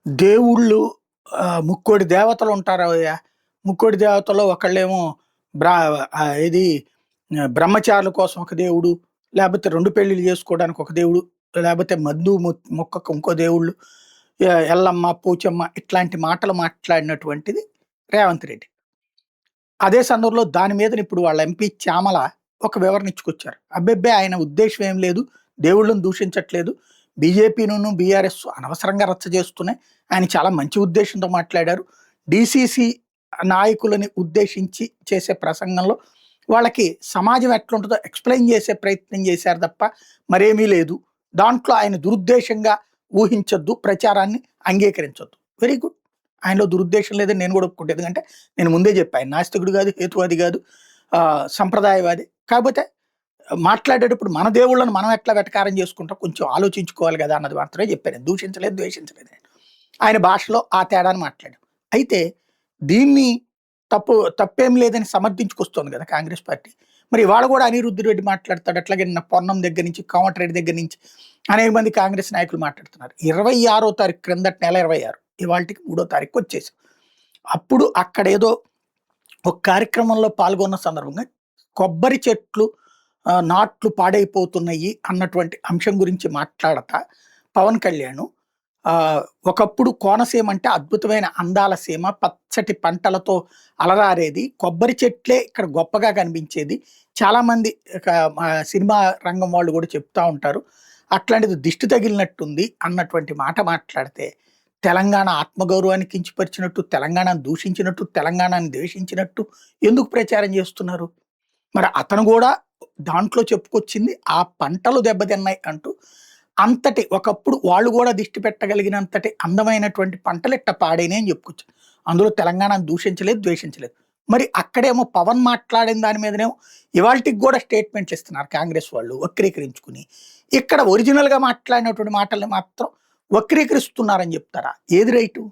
దేవుళ్ళు ముక్కోడి దేవతలుంటారయ్యా. ముక్కోడి దేవతల్లో ఒకళ్ళేమో బ్రా ఏది బ్రహ్మచారుల కోసం ఒక దేవుడు, లేపోతే 2 పెళ్ళిళ్ళు జేసుకోవడానికి ఒక దేవుడు, లేపోతే మందు మొక్కకు ఇంకో దేవుళ్ళు, ఎల్లమ్మ, పోచమ్మ ఇట్లాంటి మాటలు మాట్లాడినటువంటిది రేవంత్ రెడ్డి. అదే సందర్భంలో దాని మీదన ఇప్పుడు వాళ్ళ ఎంపీ చామల ఒక వివరణ ఇచ్చుకొచ్చారు. అబ్బెబ్బే! ఆయన ఉద్దేశ్యం ఏం లేదు. దేవుళ్ళని దూషించట్లేదు. బీజేపీనును, బీఆర్ఎస్ అనవసరంగా రచ్చ చేస్తున్నాయి. ఆయన చాలా మంచి ఉద్దేశ్యంతో మాట్లాడారు. డీసీసీ నాయకులని ఉద్దేశించి చేసే ప్రసంగంలో వాళ్ళకి సమాజం ఎట్లుంటదో ఎక్స్‌ప్లెయిన్ చేసే ప్రయత్నం చేశారు తప్ప మరేమీ లేదు. దాంట్లో ఆయన దురుద్దేశంగా ఊహించొద్దు. ప్రచారాన్ని అంగీకరించొద్దు. Very good. ఆయనలో దురుద్దేశం లేదని నేను కూడా ఒప్పుకుంటా. ఎందుకంటే నేను ముందే చెప్పా. ఆయన నాస్తికుడు కాదు, హేతువాది కాదు, సంప్రదాయవాది. కాకపోతే మాట్లాడేటప్పుడు మన దేవుళ్ళని మనం ఎట్లా వెటకారం చేసుకుంటాం కొంచెం ఆలోచించుకోవాలి కదా అన్నది మాత్రమే చెప్పాను. దూషించలేదు, ద్వేషించలేదు. ఆయన భాషలో ఆ తేడాని మాట్లాడాం. అయితే దీన్ని తప్పేం లేదని సమర్థించుకొస్తోంది కదా కాంగ్రెస్ పార్టీ. మరి ఇవాళ కూడా అనిరుద్ రెడ్డి మాట్లాడతాడు. అట్లాగే నిన్న పొన్నం దగ్గర నుంచి, కోమటిరెడ్డి దగ్గర నుంచి అనేక మంది కాంగ్రెస్ నాయకులు మాట్లాడుతున్నారు. 26వ తారీఖు క్రిందటి నెల 26 ఇవాల్టికి 3వ తారీఖు వచ్చేసాం. అప్పుడు అక్కడేదో ఒక కార్యక్రమంలో పాల్గొన్న సందర్భంగా కొబ్బరి చెట్లు నాట్లు పాడైపోతున్నాయి అన్నటువంటి అంశం గురించి మాట్లాడతా పవన్ కళ్యాణ్ ఒకప్పుడు కోనసీమ అంటే అద్భుతమైన అందాల సీమ, పచ్చటి పంటలతో అలరారేది, కొబ్బరి చెట్లే ఇక్కడ గొప్పగా కనిపించేది. చాలామంది సినిమా రంగం వాళ్ళు కూడా చెప్తా ఉంటారు. అట్లాంటిది దిష్టి తగిలినట్టుంది అన్నటువంటి మాట మాట్లాడితే, తెలంగాణ ఆత్మగౌరవాన్ని కించపరిచినట్టు, తెలంగాణను దూషించినట్టు, తెలంగాణని ద్వేషించినట్టు ఎందుకు ప్రచారం చేస్తున్నారు? మరి అతను గూడా దాంట్లో చెప్పుకొచ్చింది ఆ పంటలు దెబ్బతిన్నాయి అంటూ. అంతటి ఒకప్పుడు వాళ్ళు గూడా దిష్టి పెట్టగలిగినంతటి అందమైనటువంటి పంటలు ఇట్ట పాడైనయి అని చెప్పుకొచ్చారు. అందులో తెలంగాణను దూషించలేదు, ద్వేషించలేదు. మరి అక్కడేమో పవన్ మాట్లాడిన దాని మీదనేమో ఇవాల్టికి గూడా స్టేట్మెంట్లు ఇస్తున్నారు కాంగ్రెస్ వాళ్ళు వక్రీకరించుకుని. ఇక్కడ ఒరిజినల్‌గా మాట్లాడినటువంటి మాటల్ని మాత్రం వక్రీకరిస్తున్నారని చెప్తారా? ఏది రైటు?